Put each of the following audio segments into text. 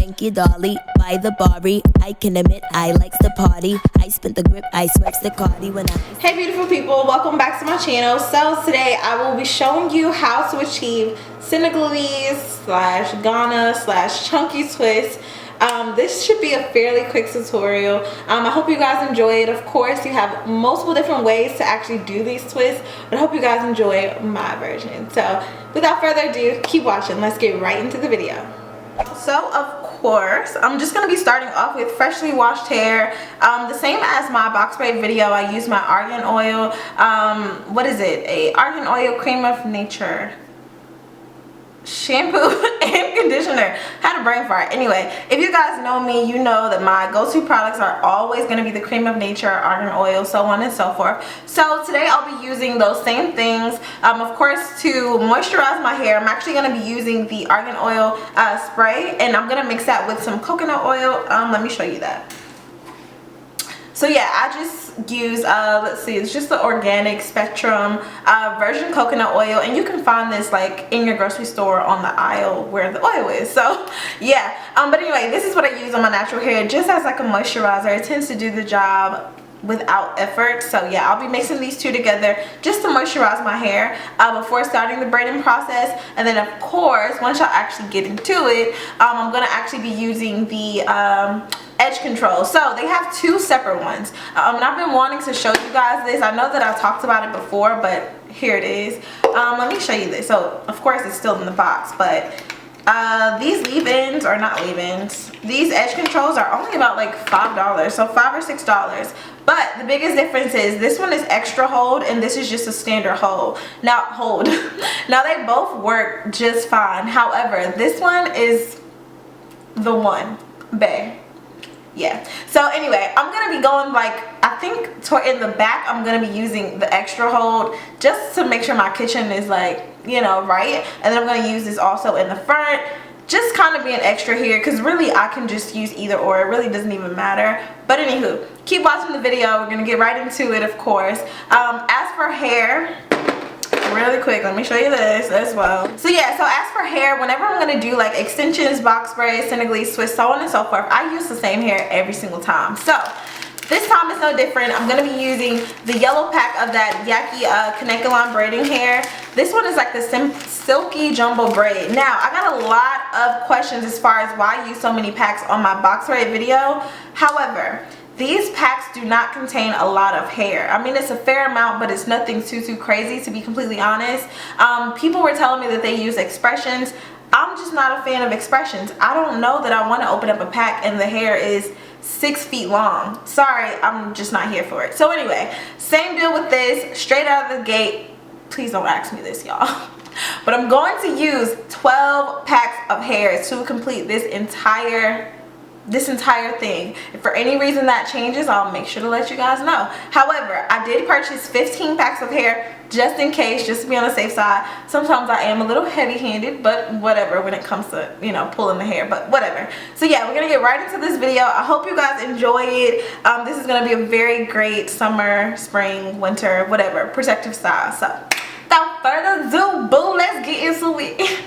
Pinky Dolly by the Barbie. I can admit I likes the party. I spent the grip, I swipes the cardi when I... Hey beautiful people, welcome back to my channel. So today I will be showing you how to achieve Senegalese slash Ghana slash chunky twist. This should be a fairly quick tutorial. I hope you guys enjoy it. Of course, you have multiple different ways to actually do these twists, but I hope you guys enjoy my version. So without further ado, keep watching. Let's get right into the video. So of course, I'm just going to be starting off with freshly washed hair. The same as my box braid video, I use my argan oil. What is it? A argan oil cream of nature shampoo and conditioner. Had a brain fart. Anyway, if you guys know me, you know that my go-to products are always going to be the cream of nature, argan oil, so on and so forth. So today I'll be using those same things. Of course, to moisturize my hair, I'm actually going to be using the argan oil spray, and I'm going to mix that with some coconut oil. Let me show you that. So yeah, I just use, let's see, it's just the organic spectrum virgin coconut oil, and you can find this like in your grocery store on the aisle where the oil is. So yeah, but anyway, this is what I use on my natural hair just as like a moisturizer. It tends to do the job without effort. So yeah, I'll be mixing these two together just to moisturize my hair before starting the braiding process. And then of course, once y'all actually get into it, I'm gonna actually be using the edge control. So they have two separate ones, and I've been wanting to show you guys this. I know that I talked about it before, but here it is. Let me show you this. So of course it's still in the box, but these leave-ins, or not leave-ins, these edge controls are only about like $5, so $5 or $6. But the biggest difference is this one is extra hold and this is just a standard hold. Now now they both work just fine. However, this one is the one, bae. Yeah, so anyway, I'm gonna be going like, I think in the back I'm gonna be using the extra hold just to make sure my kitchen is like, you know, right. And then I'm gonna use this also in the front, just kind of being extra here, because really I can just use either or. It really doesn't even matter. But anywho, keep watching the video. We're gonna get right into it, of course. As for hair, really quick, let me show you this as well. So yeah, so as for hair, whenever I'm gonna do like extensions, box braids, Senegalese twists, so on and so forth, I use the same hair every single time. So this time is no different. I'm gonna be using the yellow pack of that Yaki KANEKALON braiding hair. This one is like the silky jumbo braid. Now I got a lot of questions as far as why I use so many packs on my box braid video. However, these packs do not contain a lot of hair. I mean, it's a fair amount, but it's nothing too crazy, to be completely honest. People were telling me that they use expressions. I'm just not a fan of expressions. I don't know that I want to open up a pack and the hair is 6 feet long. Sorry, I'm just not here for it. So anyway, same deal with this, straight out of the gate. Please don't ask me this, y'all. But I'm going to use 12 packs of hair to complete this entire thing. If for any reason that changes, I'll make sure to let you guys know. However, I did purchase 15 packs of hair just in case, just to be on the safe side. Sometimes I am a little heavy-handed, but whatever when it comes to, you know, pulling the hair, but whatever. So yeah, we're gonna get right into this video. I hope you guys enjoy it. This is gonna be a very great summer, spring, winter, whatever protective style. So without further ado, boo, let's get into it.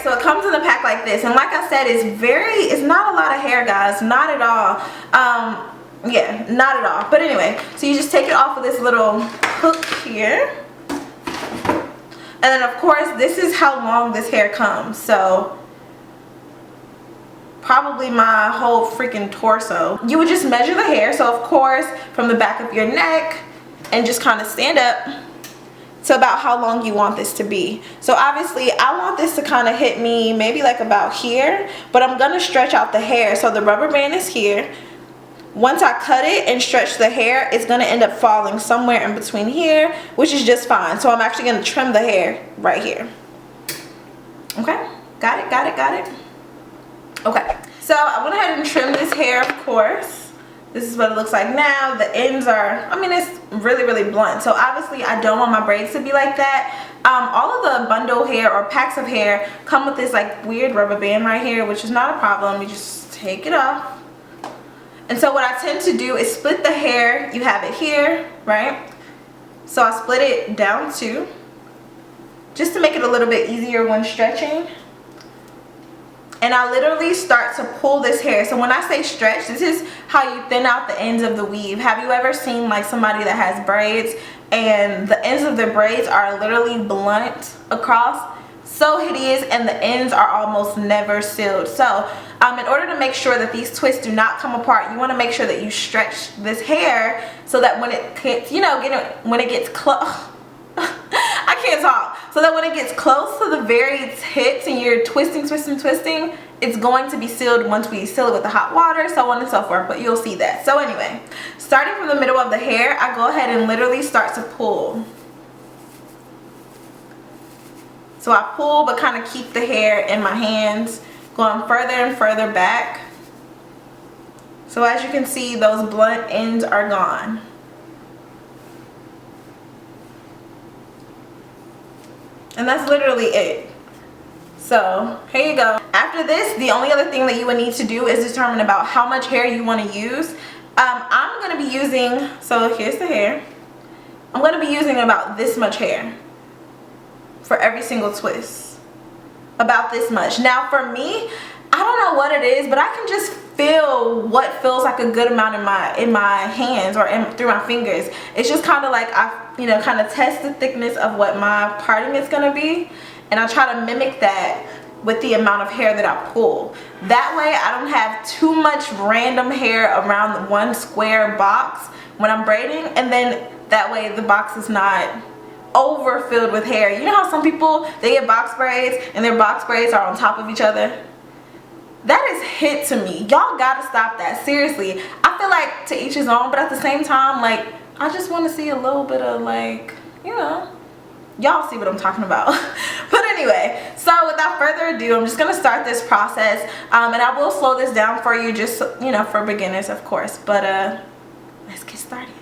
So it comes in a pack like this, and like I said, it's not a lot of hair, guys, not at all. Yeah, not at all. But anyway, so you just take it off of this little hook here, and then of course this is how long this hair comes. So probably my whole freaking torso. You would just measure the hair, so of course from the back of your neck, and just kind of stand up to about how long you want this to be. So obviously I want this to kind of hit me maybe like about here, but I'm gonna stretch out the hair. So the rubber band is here. Once I cut it and stretch the hair, it's gonna end up falling somewhere in between here, which is just fine. So I'm actually gonna trim the hair right here. Okay, got it. Okay, so I went ahead and trimmed this hair, of course. This is what it looks like now. The ends are, I mean, it's really, really blunt. So obviously I don't want my braids to be like that. All of the bundle hair or packs of hair come with this like weird rubber band right here, which is not a problem. You just take it off. And so what I tend to do is split the hair. You have it here, right? So I split it down too, just to make it a little bit easier when stretching. And I literally start to pull this hair. So when I say stretch, this is how you thin out the ends of the weave. Have you ever seen like somebody that has braids and the ends of their braids are literally blunt across? So hideous, and the ends are almost never sealed. So in order to make sure that these twists do not come apart, you want to make sure that you stretch this hair so that when it gets, you know, when it gets close, I can't talk. So that when it gets close to the very tips and you're twisting, it's going to be sealed once we seal it with the hot water, so on and so forth, but you'll see that. So anyway, starting from the middle of the hair, I go ahead and literally start to pull. So I pull but kind of keep the hair in my hands, going further and further back. So as you can see, those blunt ends are gone. And that's literally it. So here you go. After this, the only other thing that you would need to do is determine about how much hair you want to use. I'm going to be using, so here's the hair. I'm going to be using about this much hair for every single twist. About this much. Now for me, I don't know what it is, but I can just feel what feels like a good amount in my hands or through my fingers. It's just kind of like I kind of test the thickness of what my parting is going to be, and I try to mimic that with the amount of hair that I pull. That way I don't have too much random hair around one square box when I'm braiding, and then that way the box is not overfilled with hair. You know how some people, they get box braids and their box braids are on top of each other? That is hit to me. Y'all gotta stop that, seriously. I feel like to each his own, but at the same time, like, I just want to see a little bit of, like, you know, y'all see what I'm talking about. But anyway, so without further ado, I'm just gonna start this process, and I will slow this down for you, just, you know, for beginners, of course. But let's get started.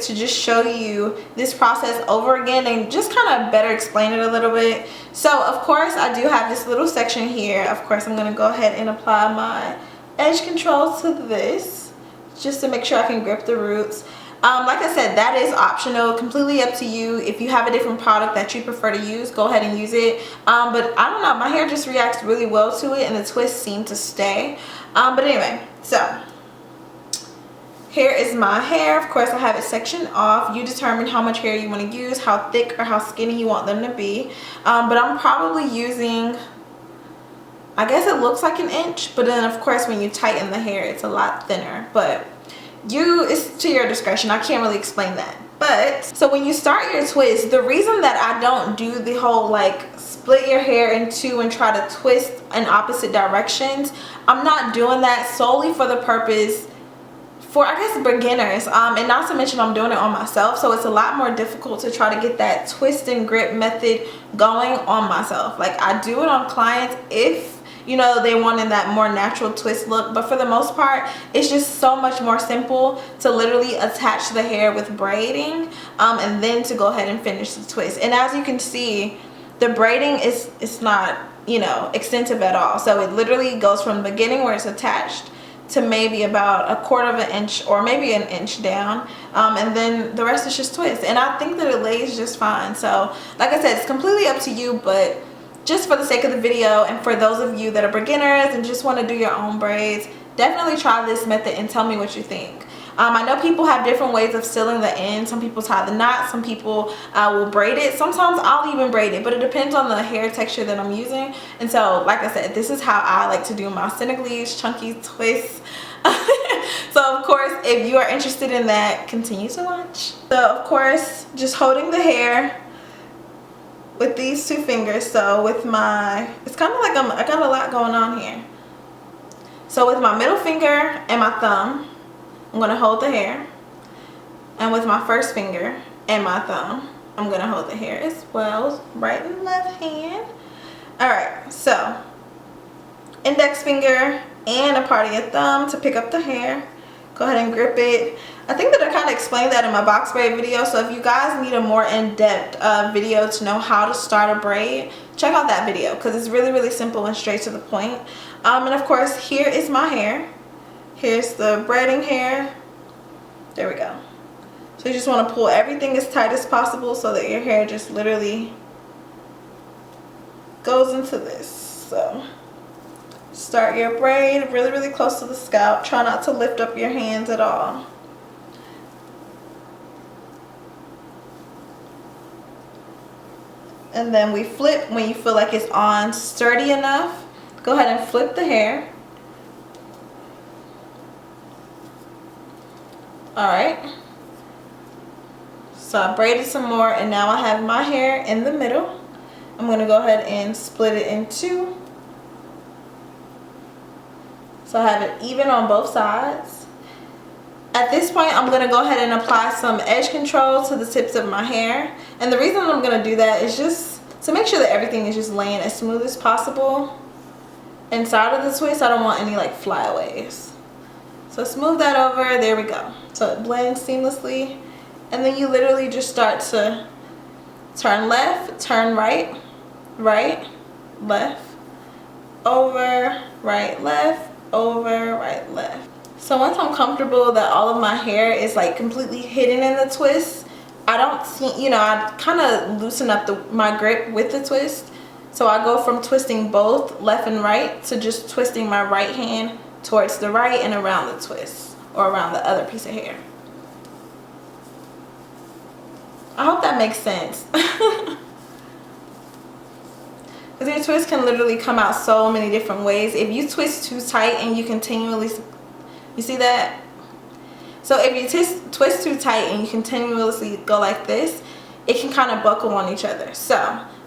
To just show you this process over again and just kind of better explain it a little bit. So of course I do have this little section here. Of course I'm going to go ahead and apply my edge control to this just to make sure I can grip the roots. Like I said, that is optional, completely up to you. If you have a different product that you prefer to use, go ahead and use it. But I don't know, my hair just reacts really well to it, and the twists seem to stay. But anyway, so here is my hair. Of course, I have it sectioned off. You determine how much hair you want to use, how thick or how skinny you want them to be. But I'm probably using, I guess it looks like 1 inch, but then of course when you tighten the hair, it's a lot thinner. But it's to your discretion. I can't really explain that. But so when you start your twist, the reason that I don't do the whole like split your hair in two and try to twist in opposite directions, I'm not doing that solely for the purpose for, I guess, beginners, and not to mention I'm doing it on myself, so it's a lot more difficult to try to get that twist and grip method going on myself. Like, I do it on clients if, you know, they wanted that more natural twist look, but for the most part it's just so much more simple to literally attach the hair with braiding, and then to go ahead and finish the twist. And as you can see, the braiding it's not, you know, extensive at all, so it literally goes from the beginning where it's attached to maybe about 1/4 inch or maybe 1 inch down, and then the rest is just twist, and I think that it lays just fine. So like I said, it's completely up to you, but just for the sake of the video and for those of you that are beginners and just want to do your own braids, definitely try this method and tell me what you think. I know people have different ways of sealing the end. Some people tie the knot, some people will braid it. Sometimes I'll even braid it, but it depends on the hair texture that I'm using. And so, like I said, this is how I like to do my Senegalese chunky twists. So of course, if you are interested in that, continue to watch. So of course, just holding the hair with these 2 fingers. So with my, it's kind of like I got a lot going on here. So with my middle finger and my thumb, I'm going to hold the hair, and with my first finger and my thumb, I'm going to hold the hair as well, right and left hand. Alright, so index finger and a part of your thumb to pick up the hair. Go ahead and grip it. I think that I kind of explained that in my box braid video, so if you guys need a more in-depth video to know how to start a braid, check out that video because it's really, really simple and straight to the point. And of course, here is my hair. Here's the braiding hair. There we go. So you just want to pull everything as tight as possible so that your hair just literally goes into this. So start your braid really, really close to the scalp. Try not to lift up your hands at all. And then we flip when you feel like it's on sturdy enough. Go ahead and flip the hair. Alright, so I braided some more, and now I have my hair in the middle. I'm going to go ahead and split it in 2. So I have it even on both sides. At this point, I'm going to go ahead and apply some edge control to the tips of my hair. And the reason I'm going to do that is just to make sure that everything is just laying as smooth as possible inside of the twist. I don't want any like flyaways. So smooth that over, there we go. So it blends seamlessly, and then you literally just start to turn left, turn right, right, left, over, right, left, over, right, left. So once I'm comfortable that all of my hair is like completely hidden in the twist, I don't see, you know, I kind of loosen up my grip with the twist. So I go from twisting both left and right to just twisting my right hand towards the right and around the twist, or around the other piece of hair. I hope that makes sense. Because your twist can literally come out so many different ways. If you twist too tight and you continually, you see that? So if you twist too tight and you continuously go like this, it can kind of buckle on each other. So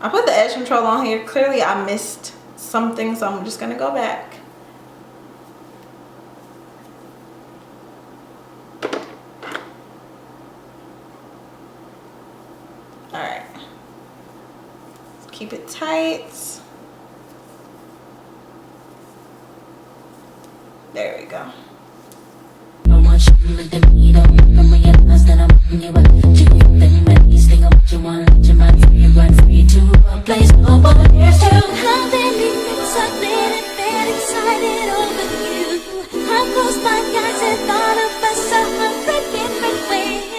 I put the edge control on here. Clearly I missed something, so I'm just going to go back. Alright, keep it tight. There we go. I closed my eyes and thought of us 100 different ways.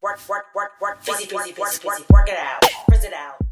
Work, busy, work it out, frizz it out.